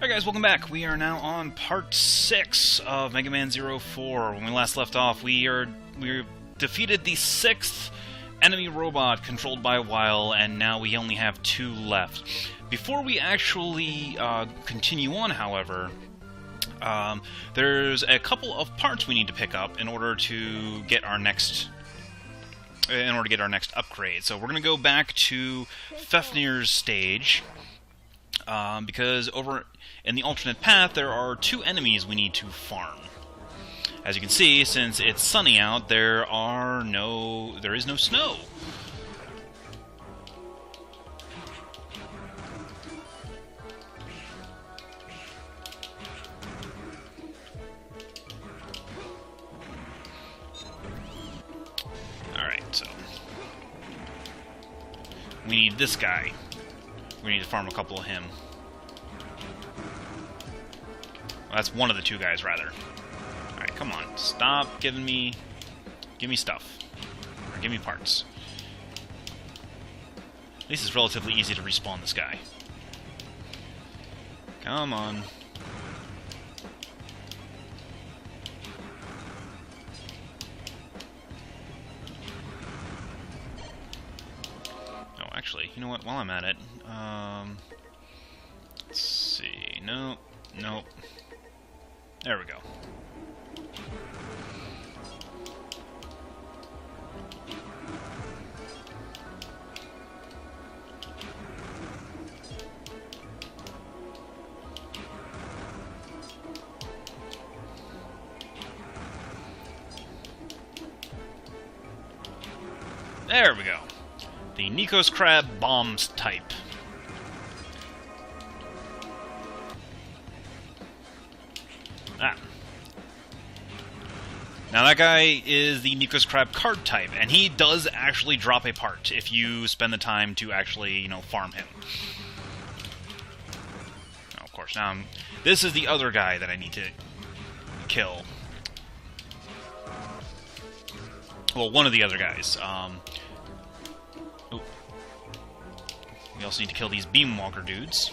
Alright guys, welcome back. We are now on part 6 of Mega Man 04. When we last left off, we defeated the 6th enemy robot controlled by Weil, and now we only have 2 left. Before we actually continue on, however, there's a couple of parts we need to pick up in order to get our next upgrade. So we're going to go back to Fafnir's stage, because over in the alternate path there are 2 enemies we need to farm. As you can see, since it's sunny out, there is no snow. Alright, so we need this guy. We need to farm a couple of him. Well, that's one of the 2 guys, rather. Alright, come on. Stop giving me... Give me stuff. Or give me parts. At least it's relatively easy to respawn this guy. Come on. Oh, actually, you know what? While I'm at it, let's see. Nope. Nope. There we go. There we go. The Nikos Crab Bombs type. Ah. Now that guy is the Nikos Crab card type, and he does actually drop a part if you spend the time to actually, farm him. Oh, of course, now this is the other guy that I need to kill. Well, one of the other guys. We also need to kill these Beamwalker dudes.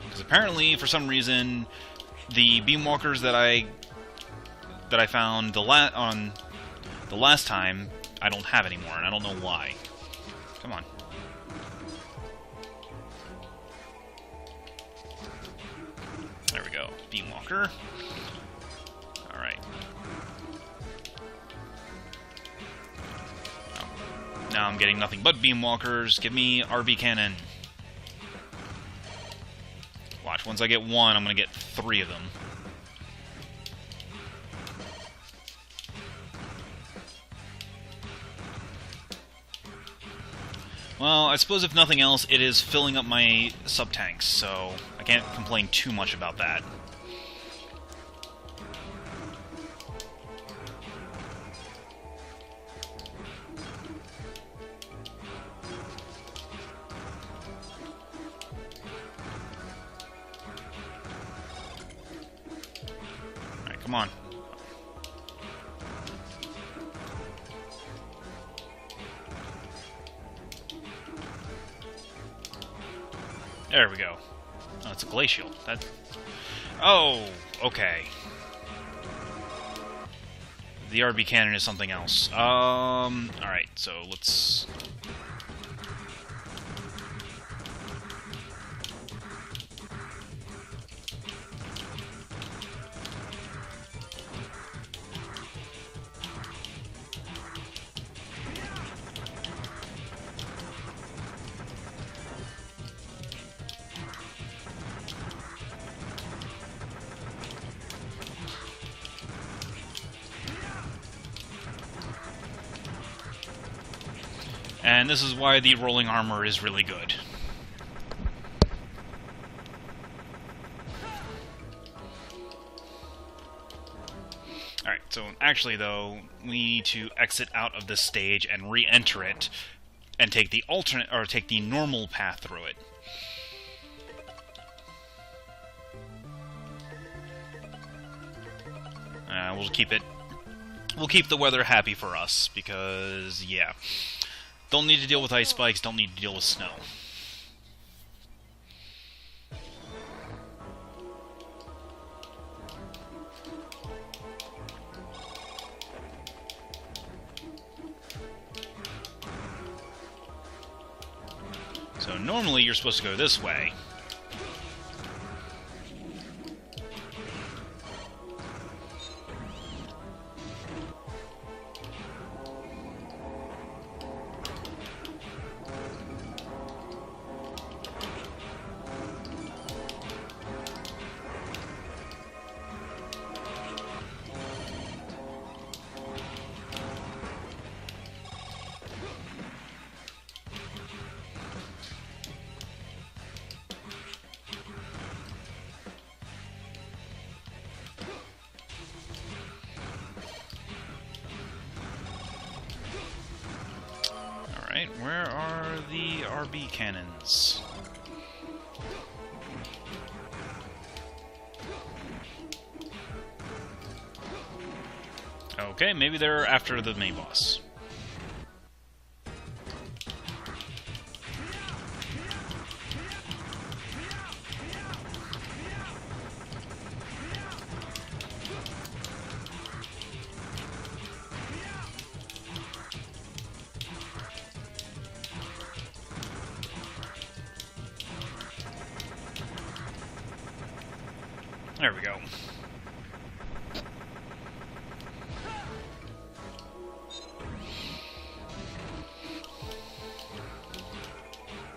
Because apparently, for some reason, the Beamwalkers that I found on the last time, I don't have anymore, and I don't know why. Come on. There we go. Beamwalker. Alright. Now I'm getting nothing but Beamwalkers. Give me RB Cannon. Watch, once I get 1, I'm going to get 3 of them. Well, I suppose if nothing else, it is filling up my sub-tanks, so I can't complain too much about that. Come on. There we go. Oh, it's a glacial. Oh, okay. The RB cannon is something else. Alright, so let's... And this is why the rolling armor is really good. Alright, so actually though, we need to exit out of this stage and re-enter it, and take the take the normal path through it. We'll keep the weather happy for us, because, yeah. Don't need to deal with ice spikes, don't need to deal with snow. So normally you're supposed to go this way. Alright, where are the RB cannons? Okay, maybe they're after the main boss. There we go.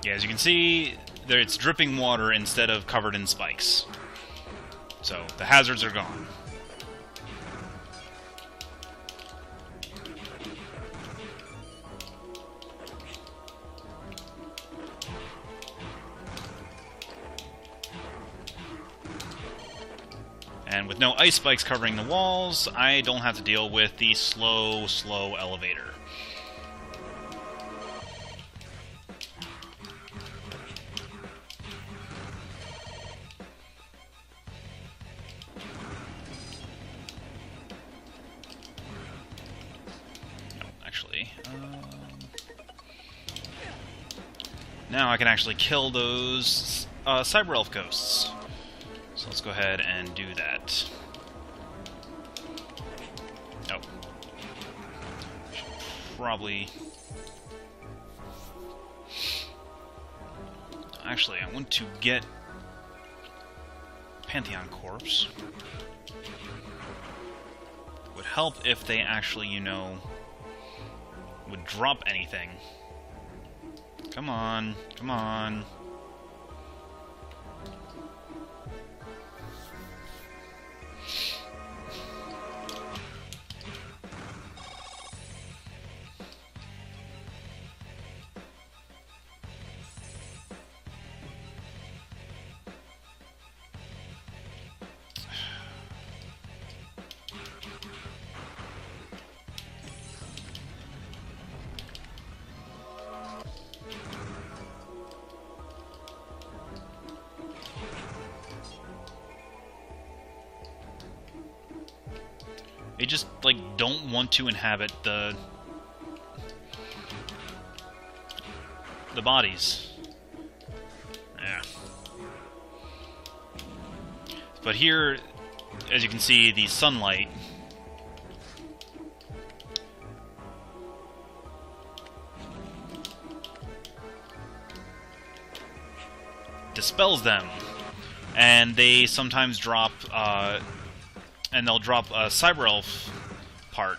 Yeah, as you can see, there it's dripping water instead of covered in spikes. So, the hazards are gone. And with no ice spikes covering the walls, I don't have to deal with the slow elevator. Now I can actually kill those Cyber Elf ghosts. So let's go ahead and do that. Oh. Probably... Actually, I want to get Pantheon Corpse. Would help if they actually, you know, would drop anything. Come on, come on. They just, like, don't want to inhabit the bodies. Yeah. But here, as you can see, the sunlight dispels them, and they sometimes drop, and they'll drop a Cyber Elf part.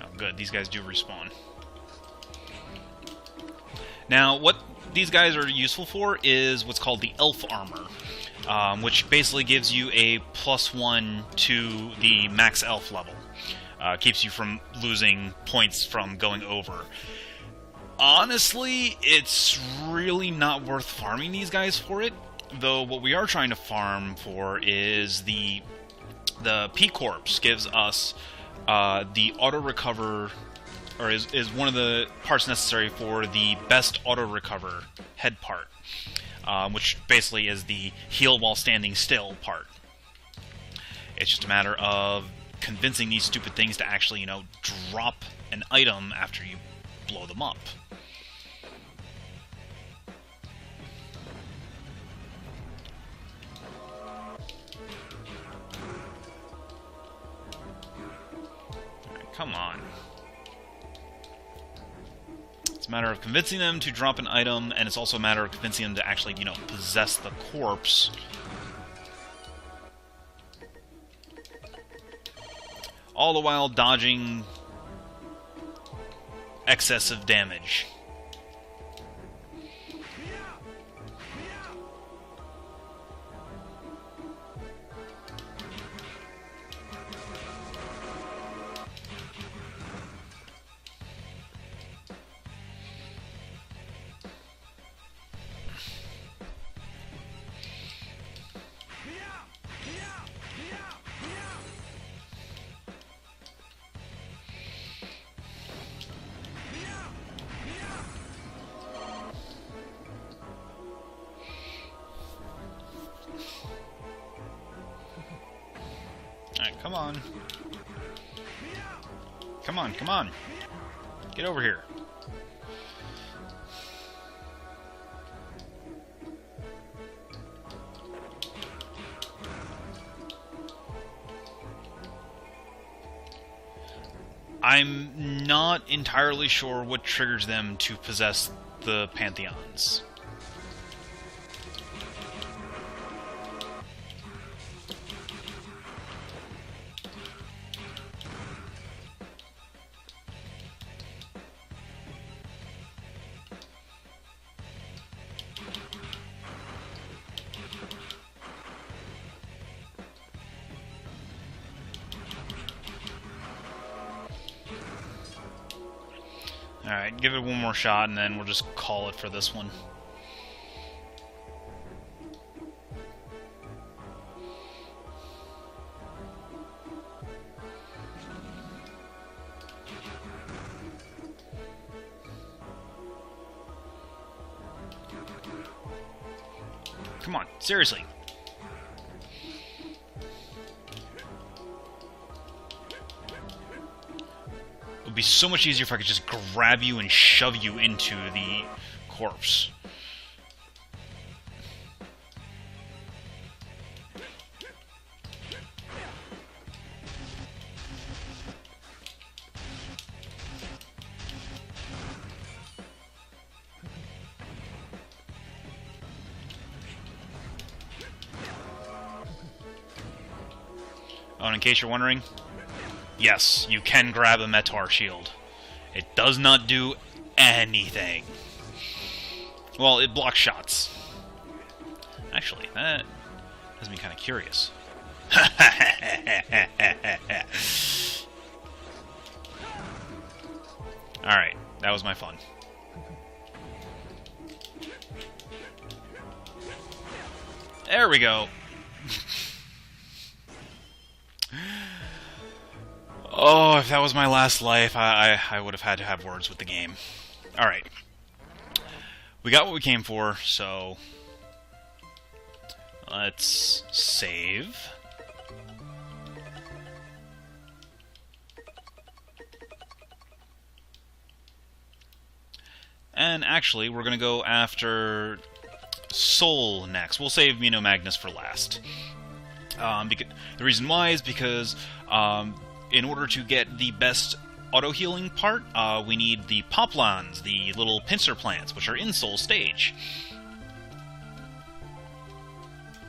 Oh, good. These guys do respawn. Now, what these guys are useful for is what's called the Elf Armor. Which basically gives you a +1 to the max elf level. Keeps you from losing points from going over. Honestly, it's really not worth farming these guys for it, though what we are trying to farm for is the P-Corpse gives us the auto-recover, or is one of the parts necessary for the best auto-recover head part. Which basically is the heal while standing still part. It's just a matter of convincing these stupid things to actually, you know, drop an item after you blow them up. come on. It's a matter of convincing them to drop an item, and it's also a matter of convincing them to actually, you know, possess the corpse. All the while dodging excessive damage. Alright, come on. Come on, come on. Get over here. I'm not entirely sure what triggers them to possess the pantheons. Alright, give it one more shot, and then we'll just call it for this one. Come on, seriously. It would be so much easier if I could just grab you and shove you into the corpse. Oh, and in case you're wondering, yes, you can grab a Metar shield. It does not do anything. Well, it blocks shots. Actually, that has me kind of curious. Alright, that was my fun. There we go. Oh, if that was my last life, I would have had to have words with the game. Alright. We got what we came for, so let's save. And actually, we're going to go after Soul next. We'll save Technomagus for last. The reason why is because in order to get the best auto-healing part, we need the poplons, the little pincer plants, which are in Soul stage.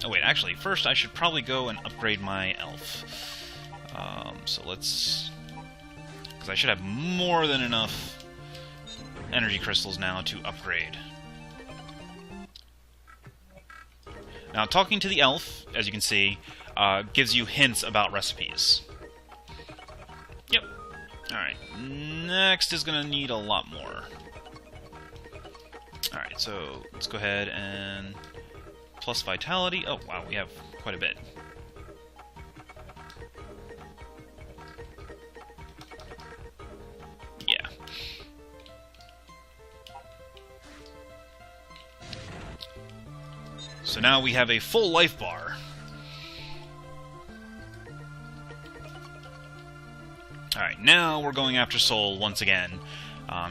Oh wait, actually, first I should probably go and upgrade my elf. So let's... because I should have more than enough energy crystals now to upgrade. Now, talking to the elf, as you can see, gives you hints about recipes. Yep. Alright, next is going to need a lot more. Alright, so let's go ahead and plus vitality. Oh, wow, we have quite a bit. Yeah. So now we have a full life bar. Alright, now we're going after Soul once again.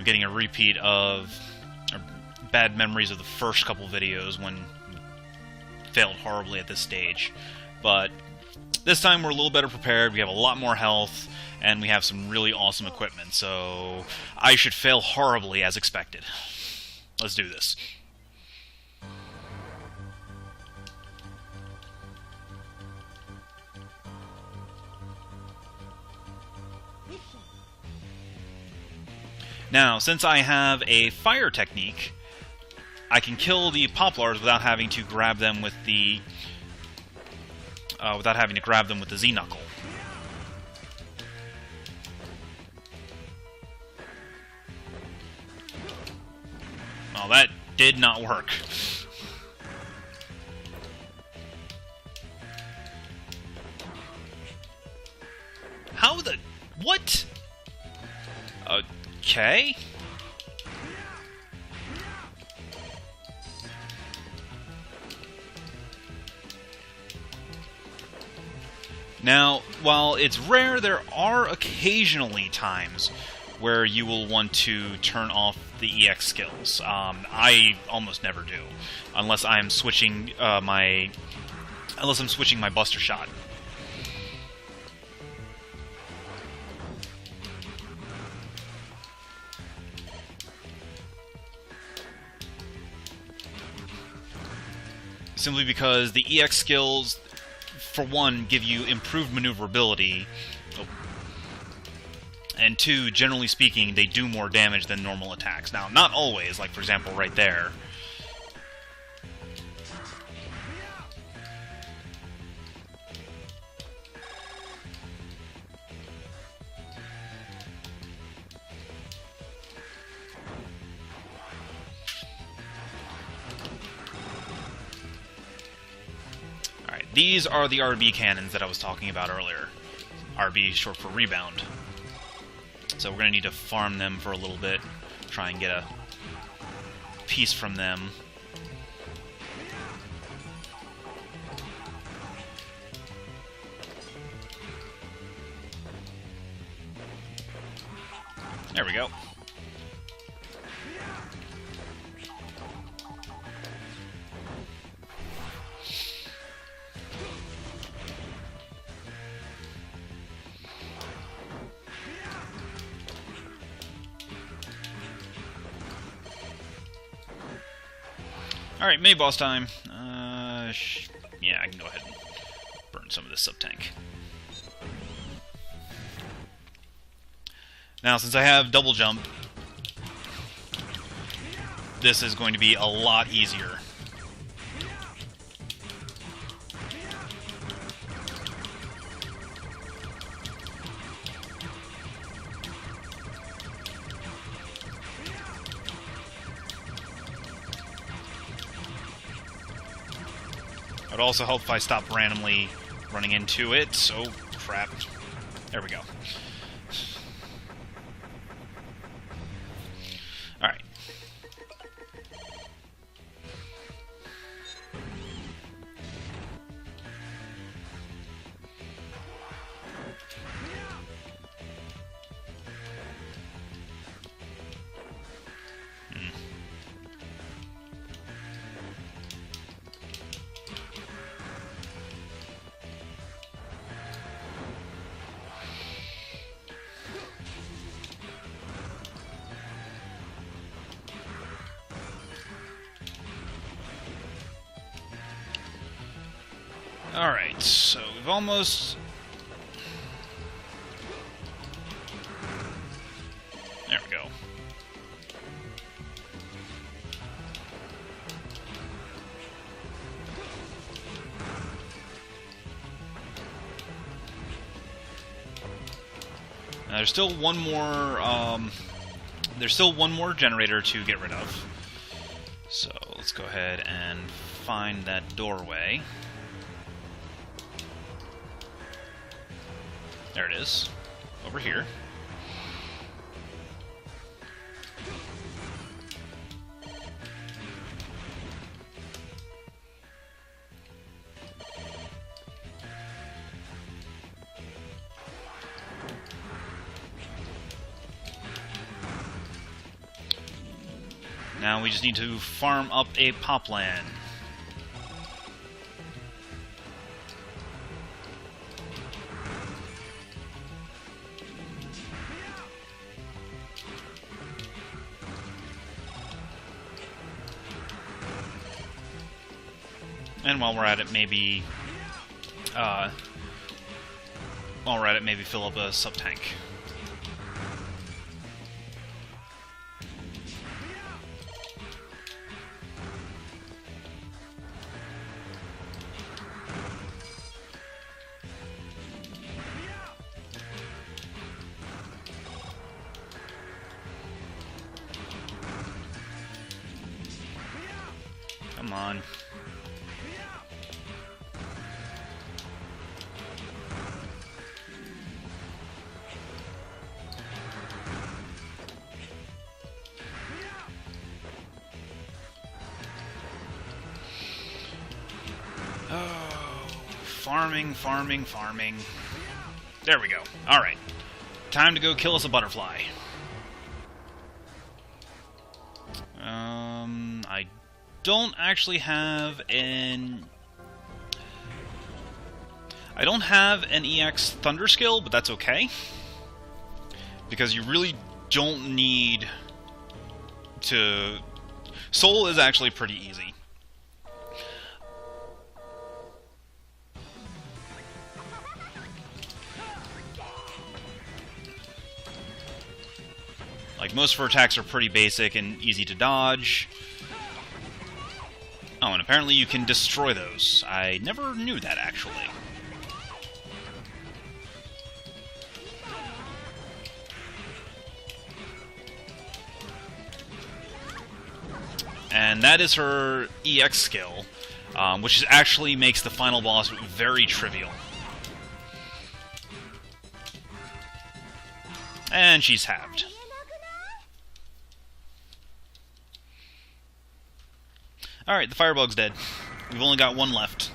Getting a repeat of bad memories of the first couple videos when we failed horribly at this stage. But this time we're a little better prepared, we have a lot more health, and we have some really awesome equipment, so I should fail horribly as expected. Let's do this. Now, since I have a fire technique, I can kill the poplars without having to grab them with the Z-knuckle. Well, that did not work. How the... what? Okay. Now, while it's rare, there are occasionally times where you will want to turn off the EX skills. I almost never do, unless I'm switching my Buster Shot. Simply because the EX skills, for one, give you improved maneuverability, and two, generally speaking, they do more damage than normal attacks. Now, not always, like for example right there. These are the RB cannons that I was talking about earlier. RB is short for rebound. So we're going to need to farm them for a little bit, try and get a piece from them. There we go. Alright, mini boss time. Yeah, I can go ahead and burn some of this sub-tank. Now, since I have double jump, this is going to be a lot easier. It would also help if I stopped randomly running into it, so crap. There we go. Alright. Alright, so we've almost... There we go. Now, there's still one more generator to get rid of. So let's go ahead and find that doorway. There it is. Over here. Now we just need to farm up a popland. And while we're at it, maybe fill up a sub-tank. Come on. Oh, farming, farming, farming. There we go. Alright. Time to go kill us a butterfly. I don't actually have an... I don't have an EX Thunder skill, but that's okay. Because you really don't need to... Soul is actually pretty easy. Like, most of her attacks are pretty basic and easy to dodge. Oh, and apparently you can destroy those. I never knew that, actually. And that is her EX skill, which actually makes the final boss very trivial. And she's halved. Alright, the firebug's dead. We've only got one left.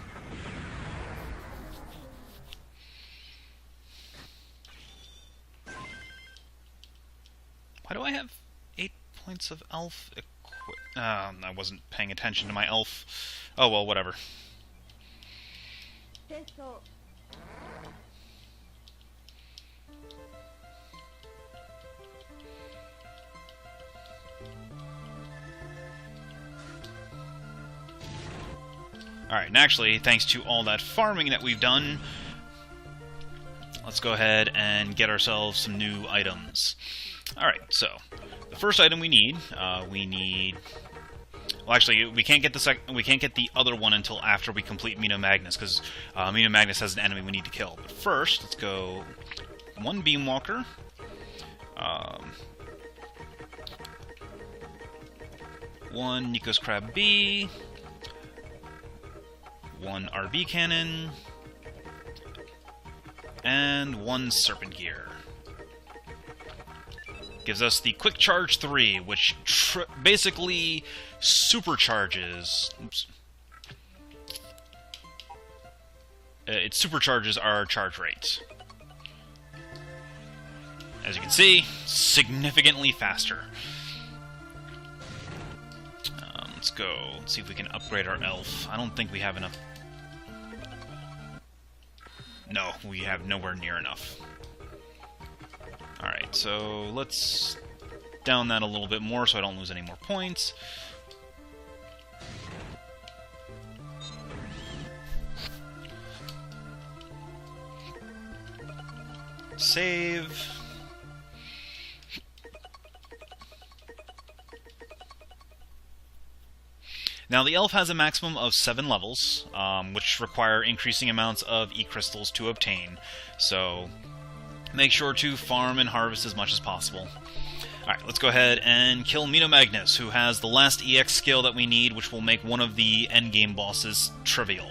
Why do I have 8 points of elf I wasn't paying attention to my elf. Oh well, whatever. Alright, and actually, thanks to all that farming that we've done, let's go ahead and get ourselves some new items. Alright, so, the first item we need, well, actually, we can't get the other one until after we complete Megaman, because Megaman has an enemy we need to kill. But first, let's go 1 Beamwalker, 1 Nico's Crab B, 1 RB Cannon, and 1 Serpent Gear. Gives us the Quick Charge 3, which basically supercharges... Oops. It supercharges our charge rates. As you can see, significantly faster. Let's go. Let's see if we can upgrade our elf. I don't think we have enough. No, we have nowhere near enough. Alright, so let's down that a little bit more so I don't lose any more points. Save. Now, the elf has a maximum of 7 levels, which require increasing amounts of E-crystals to obtain, so make sure to farm and harvest as much as possible. Alright, let's go ahead and kill Megaman, who has the last EX skill that we need, which will make one of the endgame bosses trivial.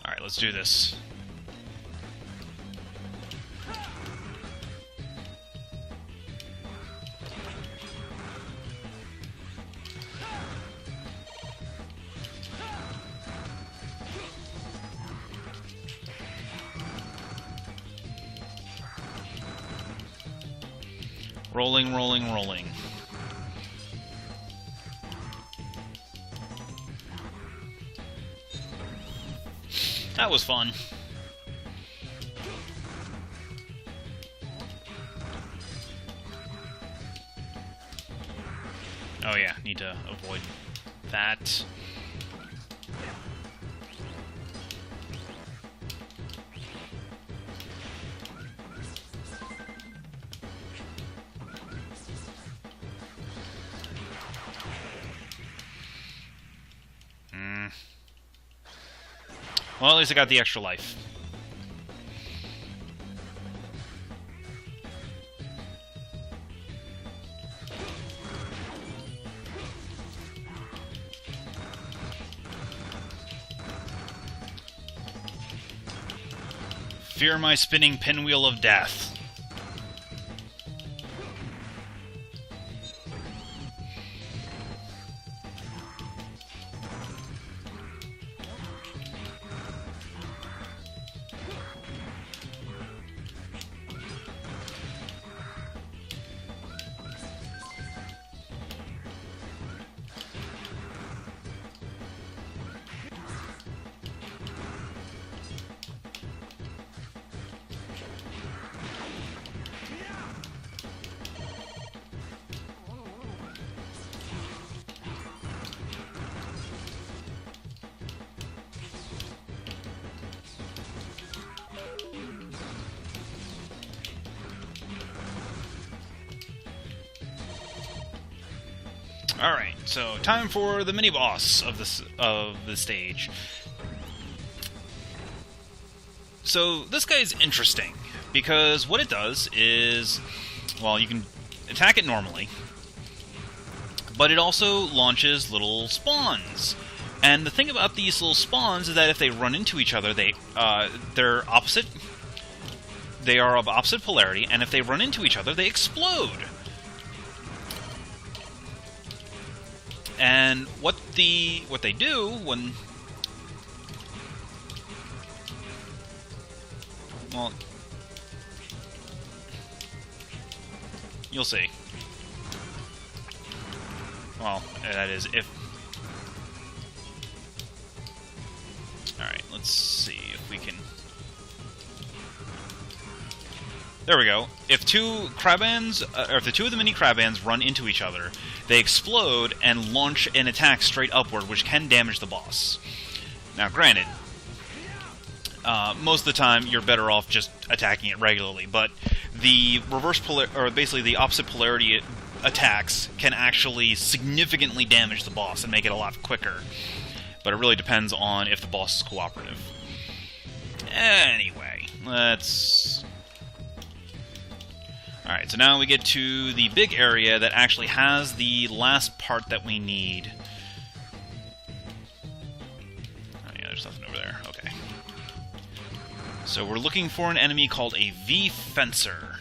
Alright, let's do this. Rolling, rolling, rolling. That was fun. Oh yeah, need to avoid that. Well, at least I got the extra life. Fear my spinning pinwheel of death. Alright, so time for the mini-boss of the stage. So this guy's interesting, because what it does is, well, you can attack it normally, but it also launches little spawns. And the thing about these little spawns is that if they run into each other, they're opposite. They are of opposite polarity, and if they run into each other, they explode. And what they do when, well, you'll see. Well, that is if. All right, let's see if we can. There we go. If two crabans, or if the two of the mini crabans run into each other, they explode and launch an attack straight upward, which can damage the boss. Now, granted, most of the time you're better off just attacking it regularly, but the basically the opposite polarity attacks can actually significantly damage the boss and make it a lot quicker. But it really depends on if the boss is cooperative. Anyway, let's. Alright, so now we get to the big area that actually has the last part that we need. Oh yeah, there's nothing over there. Okay. So we're looking for an enemy called a V-Fencer.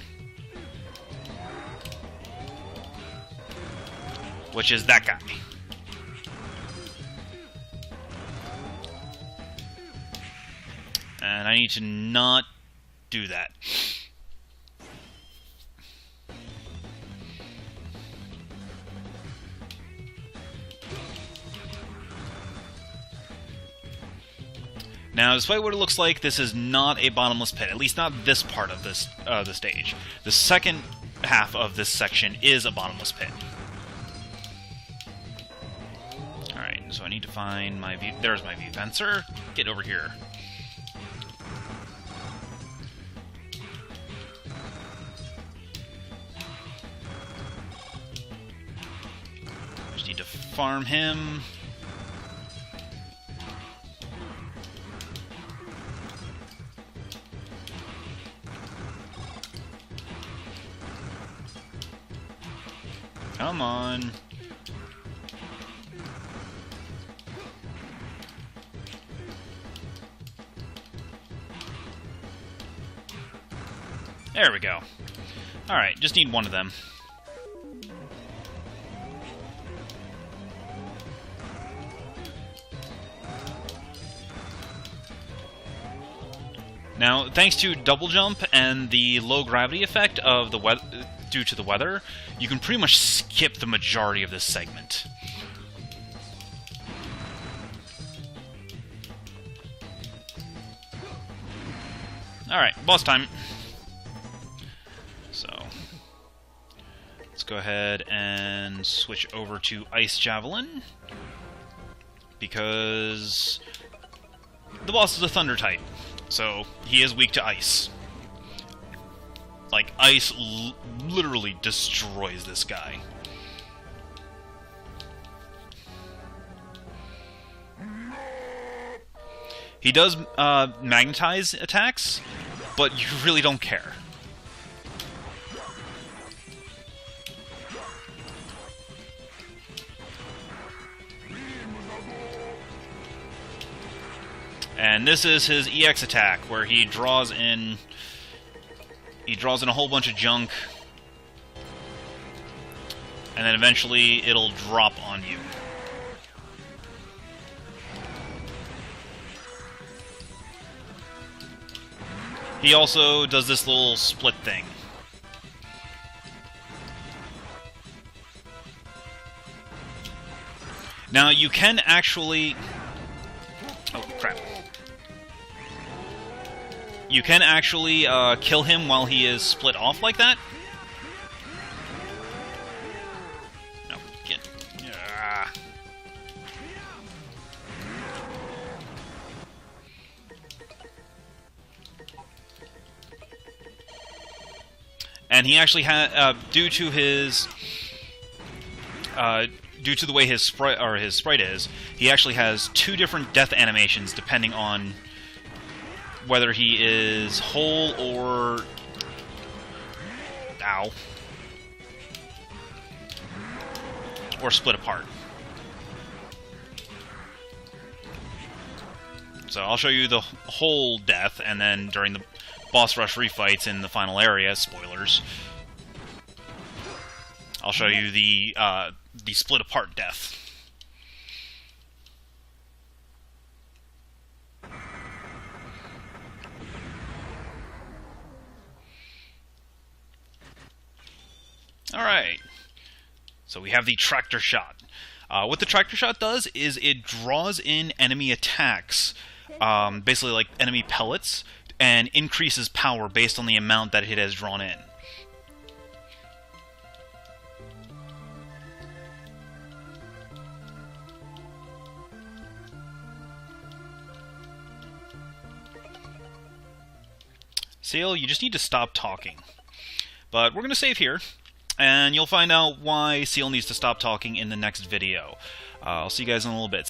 Which is that guy. And I need to not do that. Now, despite what it looks like, this is not a bottomless pit. At least not this part of this the stage. The second half of this section is a bottomless pit. Alright, so I need to find my V... There's my V-Fencer. Get over here. Just need to farm him. Come on. There we go. Alright, just need one of them. Now, thanks to double jump and the low gravity effect of the weather due to the weather, you can pretty much skip the majority of this segment. Alright, boss time. So, let's go ahead and switch over to Ice Javelin, because the boss is a Thunder type, so he is weak to ice. Like, ice literally destroys this guy. He does magnetize attacks, but you really don't care. And this is his EX attack, where he draws in a whole bunch of junk, and then eventually it'll drop on you. He also does this little split thing. Now, you can actually... Oh, crap. You can actually kill him while he is split off like that. No, get... Yeah. And he actually had, due to the way his sprite is, he actually has 2 different death animations depending on whether he is whole or... Ow. Or split apart. So I'll show you the whole death, and then during the boss rush refights in the final area, spoilers, I'll show you the split apart death. Alright, so we have the tractor shot. What the tractor shot does is it draws in enemy attacks, basically like enemy pellets, and increases power based on the amount that it has drawn in. Seal, you just need to stop talking. But we're going to save here, and you'll find out why Seal needs to stop talking in the next video. I'll see you guys in a little bit.